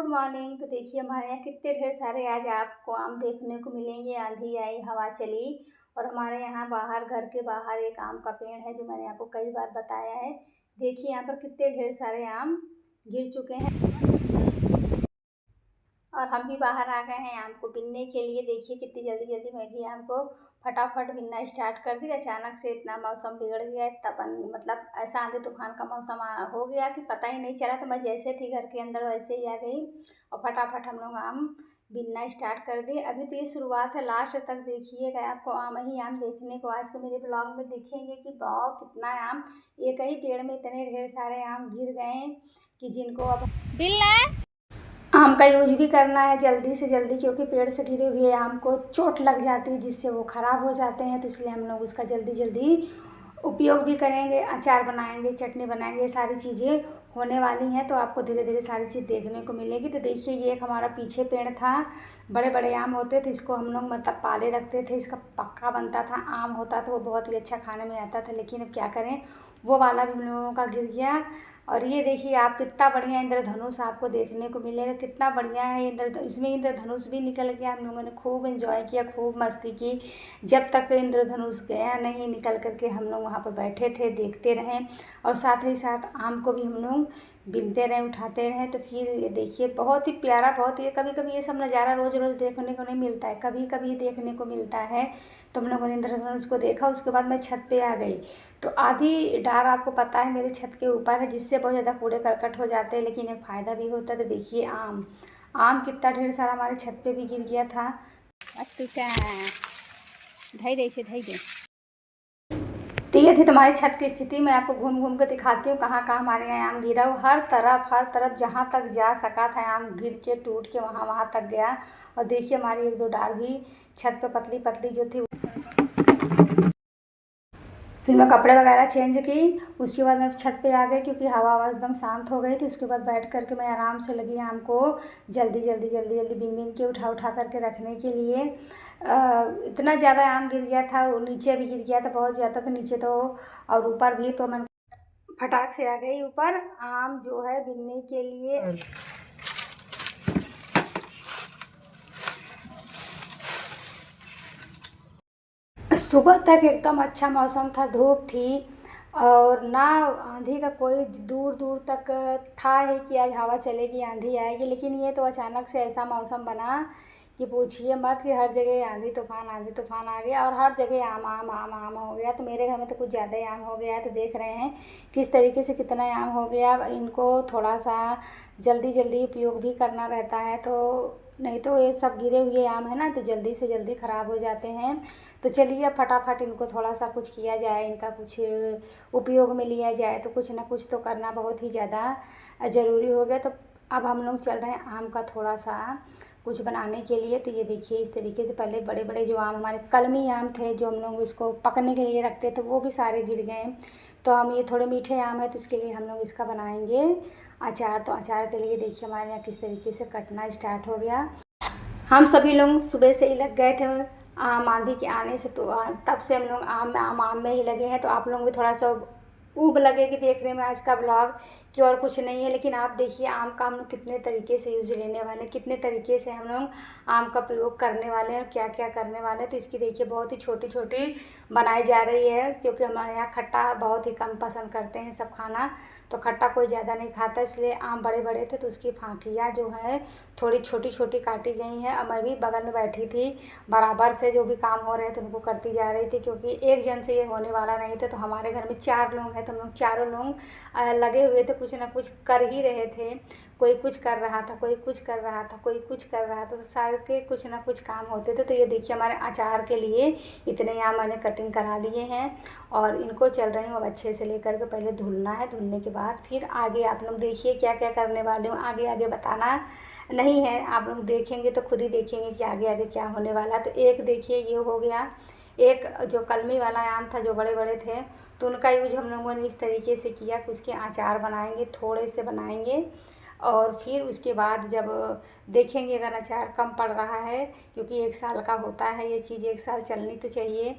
Good morning. तो देखिए हमारे यहाँ कितने ढेर सारे आज आपको आम देखने को मिलेंगे। आंधी आई, हवा चली और हमारे यहाँ बाहर, घर के बाहर एक आम का पेड़ है जो मैंने आपको कई बार बताया है। देखिए यहाँ पर कितने ढेर सारे आम गिर चुके हैं और हम भी बाहर आ गए हैं आम को बीनने के लिए। देखिए कितनी जल्दी जल्दी मैं भी आम को फटाफट बीनना स्टार्ट कर दी। अचानक से इतना मौसम बिगड़ गया, तब मतलब ऐसा आंधी तूफान का मौसम हो गया कि पता ही नहीं चला। तो मैं जैसे थी घर के अंदर वैसे ही आ गई और फटाफट हम लोग आम बीनना स्टार्ट कर दिए। अभी तो ये शुरुआत है, लास्ट तक देखिएगा, आपको आम ही आम देखने को आज के मेरे ब्लॉग में देखेंगे कि बहुत कितना आम, एक ही पेड़ में इतने ढेर सारे आम गिर गए कि जिनको अब आम का यूज भी करना है जल्दी से जल्दी, क्योंकि पेड़ से गिरे हुए आम को चोट लग जाती है जिससे वो ख़राब हो जाते हैं। तो इसलिए हम लोग उसका जल्दी जल्दी उपयोग भी करेंगे, अचार बनाएंगे, चटनी बनाएंगे, ये सारी चीज़ें होने वाली हैं। तो आपको धीरे धीरे सारी चीज़ देखने को मिलेगी। तो देखिए ये एक हमारा पीछे पेड़ था, बड़े बड़े आम होते थे, इसको हम लोग मतलब पाले रखते थे, इसका पक्का बनता था, आम होता था, वो बहुत ही अच्छा खाने में आता था। लेकिन अब क्या करें, वो वाला भी हम लोगों का गिर गया। और ये देखिए आप, कितना बढ़िया इंद्रधनुष आपको देखने को मिलेगा, कितना बढ़िया है इसमें इंद्रधनुष भी निकल गया। हम लोगों ने खूब एंजॉय किया, खूब मस्ती की। जब तक इंद्रधनुष गया नहीं निकल करके हम लोग वहाँ पर बैठे थे, देखते रहें और साथ ही साथ आम को भी हम लोग बीनते रहें, उठाते रहें। तो फिर ये देखिए बहुत ही प्यारा, बहुत ही, कभी कभी ये सब नज़ारा रोज़ रोज़ देखने को नहीं मिलता है, कभी कभी देखने को मिलता है। तो हम लोगों ने इंद्रधनुष को देखा। उसके बाद मैं छत पे आ गई। तो आधी डार आपको पता है मेरे छत के ऊपर है, जिससे बहुत ज़्यादा कूड़े करकट हो जाते हैं, लेकिन एक फ़ायदा भी होता है। तो देखिए आम आम कितना ढेर सारा हमारे छत पे भी गिर गया था। अब तो क्या धई दे। तो ये थी तुम्हारी छत की स्थिति। मैं आपको घूम घूम कर दिखाती हूँ कहाँ कहाँ हमारे यहाँ आम गिरा हो। हर तरफ जहाँ तक जा सका था आम गिर के टूट के वहाँ तक गया। और देखिए हमारी एक दो डार भी छत पे पतली पतली जो थी। फिर मैं कपड़े वगैरह चेंज की, उसके बाद मैं छत पे आ गई क्योंकि हवा एकदम शांत हो गई थी। उसके बाद बैठ करके मैं आराम से लगी आम को जल्दी जल्दी बीन के उठा करके रखने के लिए। इतना ज़्यादा आम गिर गया था, नीचे भी गिर गया था बहुत ज़्यादा, तो नीचे तो और ऊपर भी। तो मैं फटाक से आ गई ऊपर आम जो है बीनने के लिए। सुबह तक एकदम अच्छा मौसम था, धूप थी और ना आंधी का कोई दूर दूर तक था ही कि आज हवा चलेगी, आंधी आएगी। लेकिन ये तो अचानक से ऐसा मौसम बना कि पूछिए मत, कि हर जगह आंधी तूफान आ गया और हर जगह आम आम आम आम हो गया। तो मेरे घर में तो कुछ ज़्यादा ही आम हो गया है। तो देख रहे हैं किस तरीके से कितना आम हो गया। अब इनको थोड़ा सा जल्दी जल्दी उपयोग भी करना रहता है, तो नहीं तो ये सब गिरे हुए आम है ना, तो जल्दी से जल्दी ख़राब हो जाते हैं। तो चलिए अब फटाफट इनको थोड़ा सा कुछ किया जाए, इनका कुछ उपयोग में लिया जाए। तो कुछ ना कुछ तो करना बहुत ही ज़्यादा ज़रूरी हो गया। तो अब हम लोग चल रहे हैं आम का थोड़ा सा कुछ बनाने के लिए। तो ये देखिए इस तरीके से पहले बड़े बड़े जो आम हमारे कलमी आम थे, जो हम लोग इसको पकने के लिए रखते थे, वो भी सारे गिर गए। तो हम ये थोड़े मीठे आम है तो इसके लिए हम लोग इसका बनाएंगे अचार। तो अचार के लिए देखिए हमारे यहाँ किस तरीके से कटना स्टार्ट हो गया। हम सभी लोग सुबह से ही लग गए थे आम आंधी के आने से, तो तब से हम लोग आम में ही लगे हैं। तो आप लोग भी थोड़ा सा ऊब लगेगी देखने में आज का ब्लॉग कि और कुछ नहीं है। लेकिन आप देखिए आम का हम लोग कितने तरीके से यूज लेने वाले हैं, कितने तरीके से हम लोग आम का प्रयोग करने वाले हैं, क्या क्या करने वाले हैं। तो इसकी देखिए बहुत ही छोटी छोटी बनाई जा रही है, क्योंकि हमारे यहाँ खट्टा बहुत ही कम पसंद करते हैं सब खाना। तो खट्टा कोई ज़्यादा नहीं खाता, इसलिए आम बड़े बड़े थे तो उसकी फांकियाँ जो है थोड़ी छोटी छोटी काटी गई हैं। और मैं भी बगल में बैठी थी, बराबर से जो भी काम हो रहे थे उनको करती जा रही थी, क्योंकि एक जन से ये होने वाला नहीं था। तो हमारे घर में 4 लोग हैं, तो हम लोग चारों लोग लगे हुए थे, कुछ ना कुछ कर ही रहे थे। कोई कुछ कर रहा था, कोई कुछ कर रहा था, कोई कुछ कर रहा था, तो सारे के कुछ ना कुछ काम होते थे। तो ये देखिए हमारे अचार के लिए इतने यहाँ मैंने कटिंग करा लिए हैं और इनको चल रही हूँ अब अच्छे से लेकर के पहले धुलना है। धुलने के बाद फिर आगे आप लोग देखिए क्या क्या करने वाले हूँ, आगे आगे बताना नहीं है, आप लोग देखेंगे तो खुद ही देखेंगे कि आगे आगे क्या होने वाला। तो एक देखिए ये हो गया, एक जो कलमी वाला आम था जो बड़े बड़े थे, तो उनका यूज हम लोगों ने इस तरीके से किया कि उसके अचार बनाएंगे, थोड़े से बनाएंगे। और फिर उसके बाद जब देखेंगे अगर अचार कम पड़ रहा है, क्योंकि 1 साल का होता है ये चीज़, 1 साल चलनी तो चाहिए,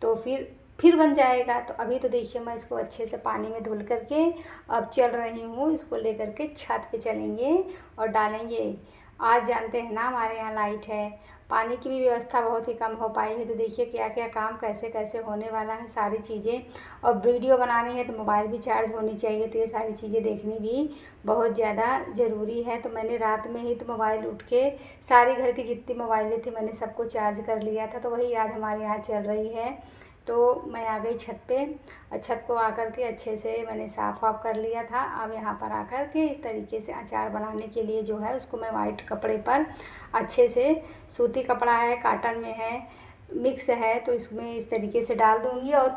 तो फिर फिर बन जाएगा। तो अभी तो देखिए मैं इसको अच्छे से पानी में धुल करके अब चल रही हूँ, इसको लेकर के छत पे चलेंगे और डालेंगे। आज जानते हैं ना हमारे यहाँ लाइट है, पानी की भी व्यवस्था बहुत ही कम हो पाई है। तो देखिए क्या क्या काम कैसे कैसे होने वाला है सारी चीज़ें। और वीडियो बनानी है तो मोबाइल भी चार्ज होनी चाहिए, तो ये सारी चीज़ें देखनी भी बहुत ज़्यादा ज़रूरी है। तो मैंने रात में ही तो मोबाइल उठ के सारी घर की जितनी मोबाइलें थी मैंने सबको चार्ज कर लिया था, तो वही आज हमारे यहाँ चल रही है। तो मैं आ गई छत पे और छत को आकर के अच्छे से मैंने साफ़ वाफ कर लिया था। अब यहाँ पर आकर के इस तरीके से अचार बनाने के लिए जो है उसको मैं वाइट कपड़े पर अच्छे से, सूती कपड़ा है, काटन में है, मिक्स है, तो इसमें इस तरीके से डाल दूँगी और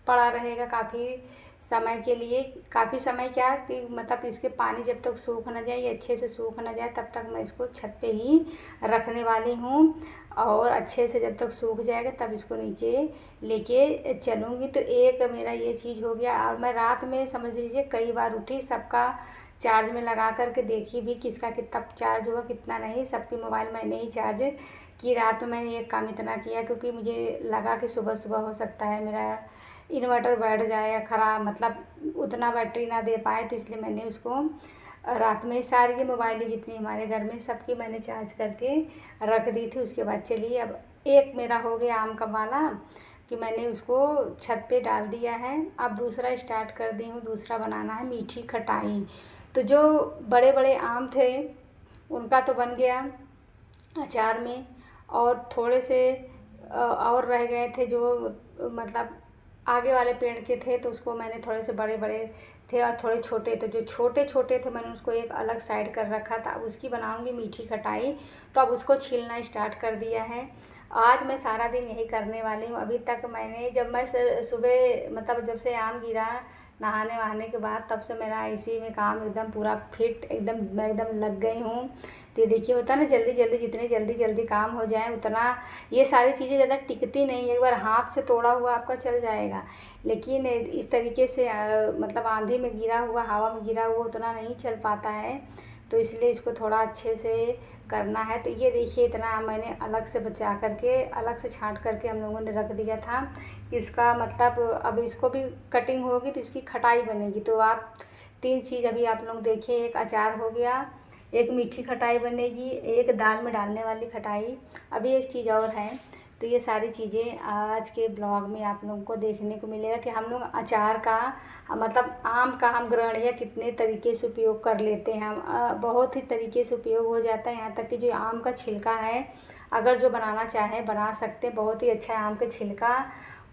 पड़ा रहेगा काफ़ी समय के लिए। काफ़ी समय क्या कि मतलब इसके पानी जब तक सूख ना जाए, ये अच्छे से सूख ना जाए, तब तक मैं इसको छत पे ही रखने वाली हूँ। और अच्छे से जब तक सूख जाएगा तब इसको नीचे लेके चलूँगी। तो एक मेरा ये चीज़ हो गया। और मैं रात में समझ लीजिए कई बार उठी, सबका चार्ज में लगा कर के देखी भी किसका कितना चार्ज हुआ कितना नहीं। सबकी मोबाइल मैंने ही चार्ज की। रात में मैंने ये काम इतना किया क्योंकि मुझे लगा कि सुबह सुबह हो सकता है मेरा इन्वर्टर बैठ जाए या ख़राब, मतलब उतना बैटरी ना दे पाए, तो इसलिए मैंने उसको रात में सारी ये मोबाइलें जितनी हमारे घर में सबकी मैंने चार्ज करके रख दी थी। उसके बाद चलिए अब एक मेरा हो गया आम का वाला कि मैंने उसको छत पे डाल दिया है। अब दूसरा स्टार्ट कर दी हूँ, दूसरा बनाना है मीठी खटाई। तो जो बड़े बड़े आम थे उनका तो बन गया अचार में, और थोड़े से और रह गए थे जो मतलब आगे वाले पेड़ के थे, तो उसको मैंने थोड़े से बड़े बड़े थे और थोड़े छोटे थे। जो छोटे छोटे थे मैंने उसको एक अलग साइड कर रखा था। अब उसकी बनाऊंगी मीठी खटाई, तो अब उसको छीलना स्टार्ट कर दिया है। आज मैं सारा दिन यही करने वाली हूँ। अभी तक मैंने जब मैं सुबह मतलब जब से आम गिरा नहाने वहाने के बाद, तब से मेरा इसी में काम एकदम पूरा फिट, एकदम मैं एकदम लग गई हूँ। तो ये देखिए होता है ना जल्दी जल्दी, जितने जल्दी जल्दी काम हो जाए उतना ये सारी चीज़ें ज़्यादा टिकती नहीं। एक बार हाथ से तोड़ा हुआ आपका चल जाएगा, लेकिन इस तरीके से मतलब आंधी में गिरा हुआ, हवा में गिरा हुआ उतना नहीं चल पाता है। तो इसलिए इसको थोड़ा अच्छे से करना है। तो ये देखिए इतना मैंने अलग से बचा करके, अलग से छाँट करके हम लोगों ने रख दिया था। इसका मतलब अब इसको भी कटिंग होगी तो इसकी खटाई बनेगी। तो आप तीन चीज़ अभी आप लोग देखिए, एक अचार हो गया, एक मीठी खटाई बनेगी, एक दाल में डालने वाली खटाई, अभी एक चीज़ और है। तो ये सारी चीज़ें आज के ब्लॉग में आप लोगों को देखने को मिलेगा कि हम लोग अचार का मतलब आम का हम ग्रहणियाँ कितने तरीके से उपयोग कर लेते हैं। हम बहुत ही तरीके से उपयोग हो जाता है। यहाँ तक कि जो आम का छिलका है, अगर जो बनाना चाहे बना सकते हैं। बहुत ही अच्छा है। आम के छिलका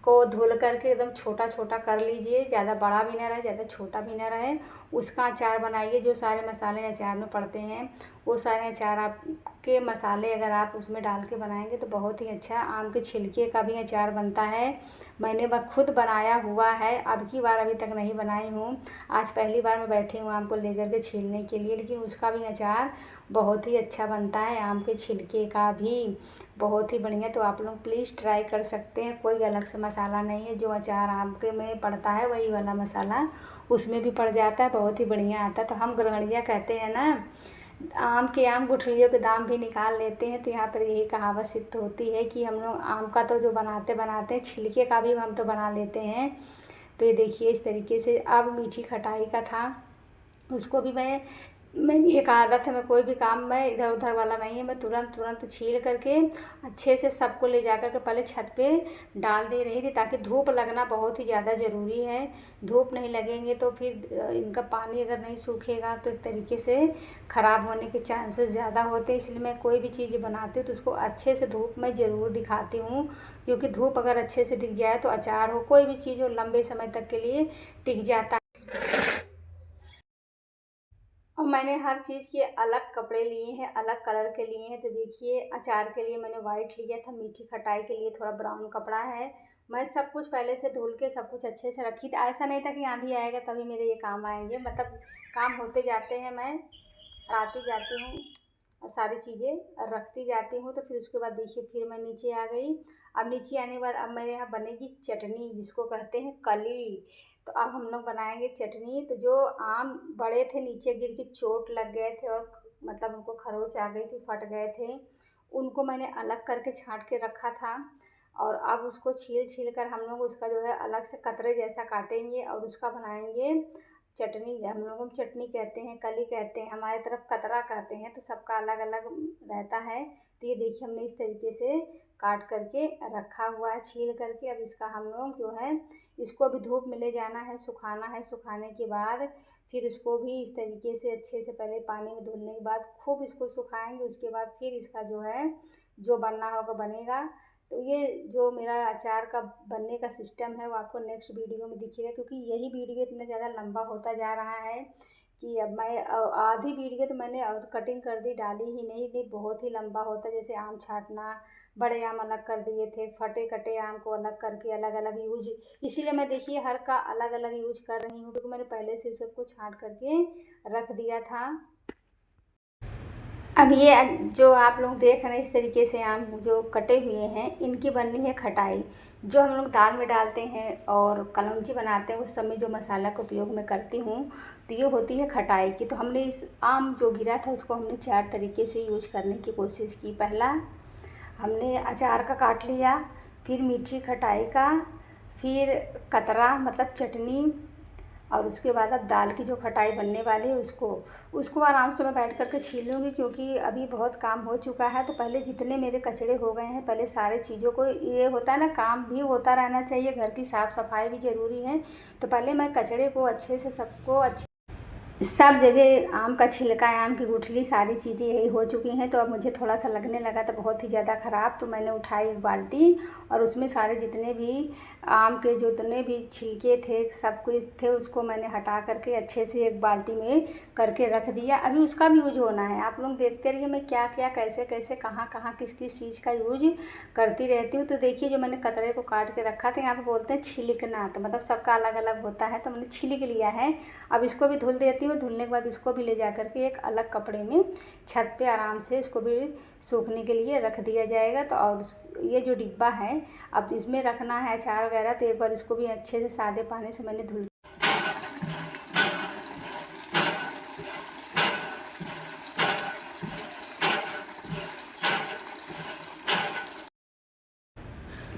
को धुल करके एकदम छोटा छोटा कर लीजिए, ज़्यादा बड़ा भी ना रहे ज़्यादा छोटा भी ना रहे, उसका अचार बनाइए। जो सारे मसाले अचार में पड़ते हैं वो सारे अचार आपके मसाले अगर आप उसमें डाल के बनाएंगे तो बहुत ही अच्छा आम के छिलके का भी अचार बनता है। मैंने खुद बनाया हुआ है, अब की बार अभी तक नहीं बनाई हूँ। आज पहली बार मैं बैठी हूँ आम को लेकर के छीलने के लिए, लेकिन उसका भी अचार बहुत ही अच्छा बनता है। आम के छिलके का भी बहुत ही बढ़िया। तो आप लोग प्लीज़ ट्राई कर सकते हैं। कोई अलग से मसाला नहीं है, जो अचार आम के में पड़ता है वही वाला मसाला उसमें भी पड़ जाता है, बहुत ही बढ़िया आता है। तो हम गृहणियाँ कहते हैं ना, आम गुठलियों के दाम भी निकाल लेते हैं। तो यहाँ पर यही कहावत सिद्ध होती है कि हम लोग आम का तो जो बनाते बनाते हैं, छिलके का भी हम तो बना लेते हैं। तो ये देखिए इस तरीके से। अब मीठी खटाई का था, उसको भी मैं एक आदत है, मैं कोई भी काम मैं इधर उधर वाला नहीं है, मैं तुरंत तुरंत छील करके अच्छे से सबको ले जा कर के पहले छत पे डाल दे रही थी, ताकि धूप लगना बहुत ही ज़्यादा ज़रूरी है। धूप नहीं लगेंगे तो फिर इनका पानी अगर नहीं सूखेगा तो एक तरीके से ख़राब होने के चांसेस ज़्यादा होते हैं। इसलिए मैं कोई भी चीज़ बनाती हूँ तो उसको अच्छे से धूप में ज़रूर दिखाती हूँ, क्योंकि धूप अगर अच्छे से दिख जाए तो अचार हो कोई भी चीज़ हो लंबे समय तक के लिए टिक जाता है। और मैंने हर चीज़ के अलग कपड़े लिए हैं, अलग कलर के लिए हैं। तो देखिए अचार के लिए मैंने वाइट लिया था, मीठी खटाई के लिए थोड़ा ब्राउन कपड़ा है। मैं सब कुछ पहले से धुल के सब कुछ अच्छे से रखी थी। ऐसा नहीं था कि आंधी आएगा तभी मेरे ये काम आएंगे, मतलब काम होते जाते हैं, मैं आती जाती हूँ और सारी चीज़ें रखती जाती हूँ। तो फिर उसके बाद देखिए फिर मैं नीचे आ गई। अब नीचे आने के बाद अब मेरे यहाँ बनेगी चटनी, जिसको कहते हैं कली। तो अब हम लोग बनाएंगे चटनी। तो जो आम बड़े थे नीचे गिर के चोट लग गए थे और मतलब उनको खरोच आ गई थी, फट गए थे, उनको मैंने अलग करके छाँट के रखा था। और अब उसको छील कर हम लोग उसका जो है अलग से कतरे जैसा काटेंगे और उसका बनाएंगे चटनी। हम लोग चटनी कहते हैं, कली कहते हैं, हमारे तरफ कतरा कहते हैं, तो सबका अलग अलग रहता है। तो ये देखिए हमने इस तरीके से काट करके रखा हुआ है छील करके। अब इसका हम लोग जो है इसको भी धूप में ले जाना है, सुखाना है। सुखाने के बाद फिर उसको भी इस तरीके से अच्छे से पहले पानी में धुलने के बाद खूब इसको सुखाएंगे। उसके बाद फिर इसका जो है जो बनना होगा बनेगा। तो ये जो मेरा अचार का बनने का सिस्टम है वो आपको नेक्स्ट वीडियो में दिखेगा, क्योंकि यही वीडियो इतना ज़्यादा लंबा होता जा रहा है कि अब मैं आधी वीडियो तो मैंने कटिंग कर दी, डाली ही नहीं बहुत ही लंबा होता। जैसे आम छाँटना, बड़े आम अलग कर दिए थे, फटे कटे आम को अलग करके अलग अलग यूज, इसीलिए मैं देखिए हर का अलग अलग यूज कर रही हूँ, क्योंकि मैंने पहले से सबको छाँट करके रख दिया था। अब ये जो आप लोग देख रहे हैं इस तरीके से आम जो कटे हुए हैं, इनकी बननी है खटाई, जो हम लोग दाल में डालते हैं और कलौंजी बनाते हैं उस समय जो मसाला का उपयोग मैं करती हूँ, तो ये होती है खटाई की। तो हमने इस आम जो गिरा था उसको हमने 4 तरीके से यूज करने की कोशिश की। पहला हमने अचार का काट लिया, फिर मीठी खटाई का, फिर कतरा मतलब चटनी, और उसके बाद अब दाल की जो खटाई बनने वाली है उसको आराम से मैं बैठ करके छील लूँगी, क्योंकि अभी बहुत काम हो चुका है। तो पहले जितने मेरे कचड़े हो गए हैं, पहले सारे चीज़ों को, ये होता है ना काम भी होता रहना चाहिए, घर की साफ़ सफाई भी ज़रूरी है। तो पहले मैं कचड़े को अच्छे से सबको अच्छे सब जगह आम का छिलका, आम की गुठली, सारी चीज़ें यही हो चुकी हैं। तो अब मुझे थोड़ा सा लगने लगा तो बहुत ही ज़्यादा ख़राब। तो मैंने उठाई एक बाल्टी और उसमें सारे जितने भी आम के जितने भी छिलके थे सब कुछ थे उसको मैंने हटा करके अच्छे से एक बाल्टी में करके रख दिया। अभी उसका भी यूज होना है। आप लोग देखते रहिए मैं क्या क्या कैसे कैसे कहाँ कहाँ किस किस चीज़ का यूज करती रहती हूँ। तो देखिए जो मैंने कतरे को काट के रखा था, यहाँ पे बोलते हैं छिलकना, तो मतलब सबका अलग अलग होता है, तो मैंने छिलक लिया है। अब इसको भी धुल देती हूँ। धुलने के बाद इसको भी ले जा करके एक अलग कपड़े में छत पे आराम से इसको भी सूखने के लिए रख दिया जाएगा। तो और ये जो डिब्बा है अब इसमें रखना है अचार वगैरह, तो एक बार इसको भी अच्छे से सादे पानी से मैंने धुल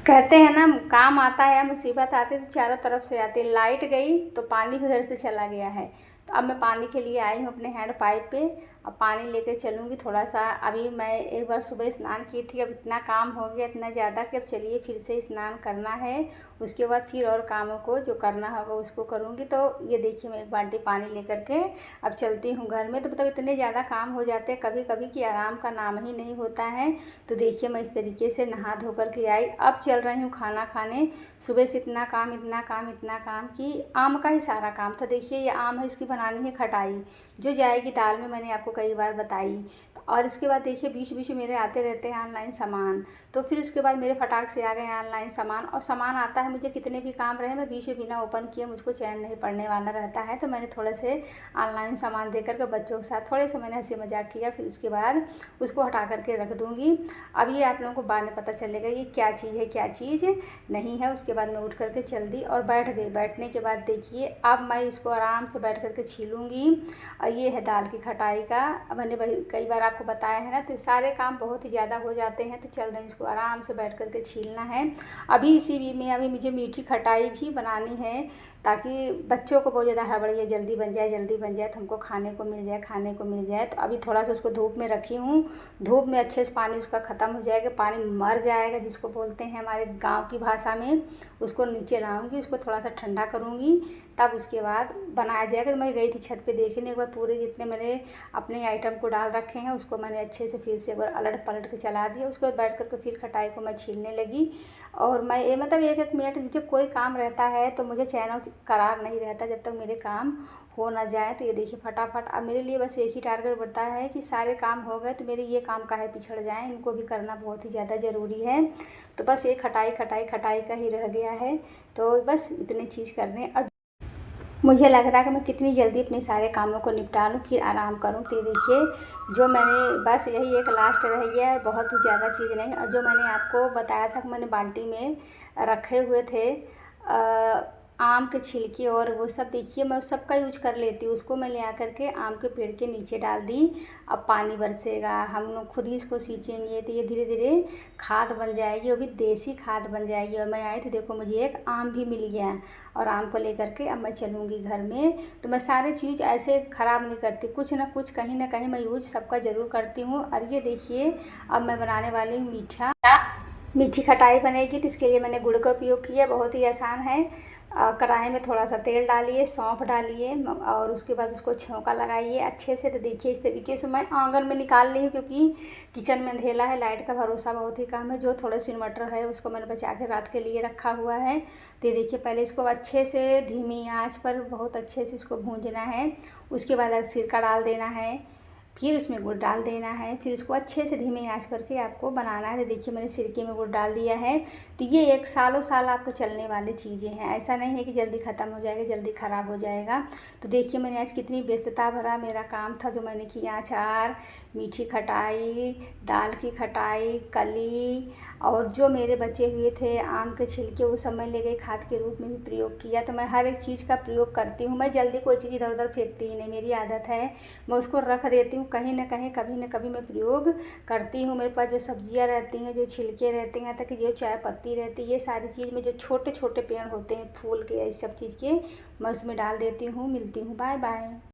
कहते हैं ना काम आता है या मुसीबत आती है तो चारों तरफ से आती है। लाइट गई तो पानी भी घर से चला गया है। तो अब मैं पानी के लिए आई हूँ अपने हैंड पाइप पे, अब पानी लेकर चलूँगी थोड़ा सा। अभी मैं एक बार सुबह स्नान की थी, अब इतना काम हो गया इतना ज़्यादा कि अब चलिए फिर से स्नान करना है। उसके बाद फिर और कामों को जो करना होगा उसको करूँगी। तो ये देखिए मैं एक बाल्टी पानी लेकर के अब चलती हूँ घर में। तो मतलब इतने ज़्यादा काम हो जाते हैं कभी कभी कि आराम का नाम ही नहीं होता है। तो देखिए मैं इस तरीके से नहा धो करके आई, अब चल रही हूँ खाना खाने। सुबह से इतना काम इतना काम इतना काम कि आम का ही सारा काम था। देखिए ये आम है, इसकी बनानी है खटाई जो जाएगी दाल में, मैंने आपको कई बार बताई। और इसके बाद देखिए बीच बीच में मेरे आते रहते हैं ऑनलाइन सामान, तो फिर उसके बाद मेरे फटाक से आ गए ऑनलाइन सामान। और सामान आता है मुझे कितने भी काम रहे, मैं बीच में बिना ओपन किए मुझको चैन नहीं पड़ने वाला रहता है। तो मैंने थोड़े से ऑनलाइन सामान दे करके बच्चों के साथ थोड़े से मैंने हंसी मजाक किया, फिर उसके बाद उसको हटा करके रख दूँगी। अब ये आप लोगों को बाद में पता चलेगा ये क्या चीज़ है क्या चीज़ नहीं है। उसके बाद मैं उठ करके चल दी और बैठ गई। बैठने के बाद देखिए अब मैं इसको आराम से बैठ करके छीलूँगी। ये है दाल की खटाई का, मैंने वही कई बार आपको बताया है ना। तो सारे काम बहुत ही ज़्यादा हो जाते हैं, तो चल रहे हैं इसको आराम से बैठ करके छीलना है। अभी इसी भी में अभी मुझे मीठी खटाई भी बनानी है, ताकि बच्चों को बहुत ज़्यादा हड़बड़ी है जल्दी बन जाए जल्दी बन जाए, तो हमको खाने को मिल जाए खाने को मिल जाए। तो अभी थोड़ा सा उसको धूप में रखी हूँ, धूप में अच्छे से पानी उसका ख़त्म हो जाएगा, पानी मर जाएगा जिसको बोलते हैं हमारे गाँव की भाषा में। उसको नीचे लाऊंगी, उसको थोड़ा सा ठंडा करूँगी, तब उसके बाद बनाया जाएगा। तो मैं गई थी छत पे देखने, एक बार पूरे जितने मैंने अपने आइटम को डाल रखे हैं उसको मैंने अच्छे से फिर से एक बार अलट पलट के चला दिया। उसके बाद बैठ करके फिर खटाई को मैं छीलने लगी। और मैं ये मतलब एक एक मिनट मुझे कोई काम रहता है तो मुझे चैन और करार नहीं रहता जब तक मेरे काम हो ना जाए। तो ये देखिए फटाफट अब मेरे लिए बस एक ही टारगेट बढ़ता है कि सारे काम हो गए तो मेरे ये काम काहे पिछड़ जाएँ, इनको भी करना बहुत ही ज़्यादा ज़रूरी है। तो बस ये खटाई खटाई खटाई का ही रह गया है, तो बस इतनी चीज़ करने। अब मुझे लग रहा है कि मैं कितनी जल्दी अपने सारे कामों को निपटा लूँ फिर आराम करूँ। तो देखिए जो मैंने बस यही एक लास्ट रह गया है, बहुत ही ज़्यादा चीज़ नहीं। और जो मैंने आपको बताया था कि मैंने बाल्टी में रखे हुए थे आम के छिलके और वो सब देखिए मैं उस सब का यूज कर लेती हूँ। उसको मैं ले आकर के आम के पेड़ के नीचे डाल दी। अब पानी बरसेगा, हम लोग खुद ही इसको सींचेंगे तो ये धीरे धीरे खाद बन जाएगी, वो भी देसी खाद बन जाएगी। और मैं आई तो देखो मुझे एक आम भी मिल गया और आम को लेकर के अब मैं चलूँगी घर में। तो मैं सारे चीज़ ऐसे ख़राब नहीं करती, कुछ ना कुछ कहीं ना कहीं मैं यूज सबका ज़रूर करती हूँ। और ये देखिए अब मैं बनाने वाली हूँ मीठी खटाई बनेगी, तो इसके लिए मैंने गुड़ का उपयोग किया। बहुत ही आसान है। कढ़ाई में थोड़ा सा तेल डालिए, सौंफ डालिए और उसके बाद उसको छौंका लगाइए अच्छे से। तो देखिए इस तरीके से मैं आंगन में निकाल ली हूँ, क्योंकि किचन में अंधेला है, लाइट का भरोसा बहुत ही कम है। जो थोड़े से इन्वर्टर है उसको मैंने बचा के रात के लिए रखा हुआ है। तो ये देखिए पहले इसको अच्छे से धीमी आंच पर बहुत अच्छे से इसको भूंजना है। उसके बाद सिरका डाल देना है, फिर उसमें गुड़ डाल देना है, फिर इसको अच्छे से धीमे आंच करके आपको बनाना है। तो देखिए मैंने सिरके में गुड़ डाल दिया है। तो ये एक सालों साल आपको चलने वाली चीज़ें हैं, ऐसा नहीं है कि जल्दी ख़त्म हो जाएगा, जल्दी ख़राब हो जाएगा। तो देखिए मैंने आज कितनी व्यस्तता भरा मेरा काम था जो मैंने किया। अचार, मीठी खटाई, दाल की खटाई, कली और जो मेरे बचे हुए थे आम के छिलके, वो सब मैं ले गई खाद के रूप में भी प्रयोग किया। तो मैं हर एक चीज़ का प्रयोग करती हूँ। मैं जल्दी कोई चीज़ इधर उधर फेंकती ही नहीं, मेरी आदत है। मैं उसको रख देती हूँ, कहीं ना कहीं कभी ना कभी मैं प्रयोग करती हूँ। मेरे पास जो सब्जियाँ रहती हैं, जो छिलके रहते हैं, तक जो चाय पत्ती रहती है, ये सारी चीज़ में जो छोटे छोटे पेड़ होते हैं फूल के, इस सब चीज़ के, मैं उसमें डाल देती हूँ। मिलती हूँ, बाय बाय।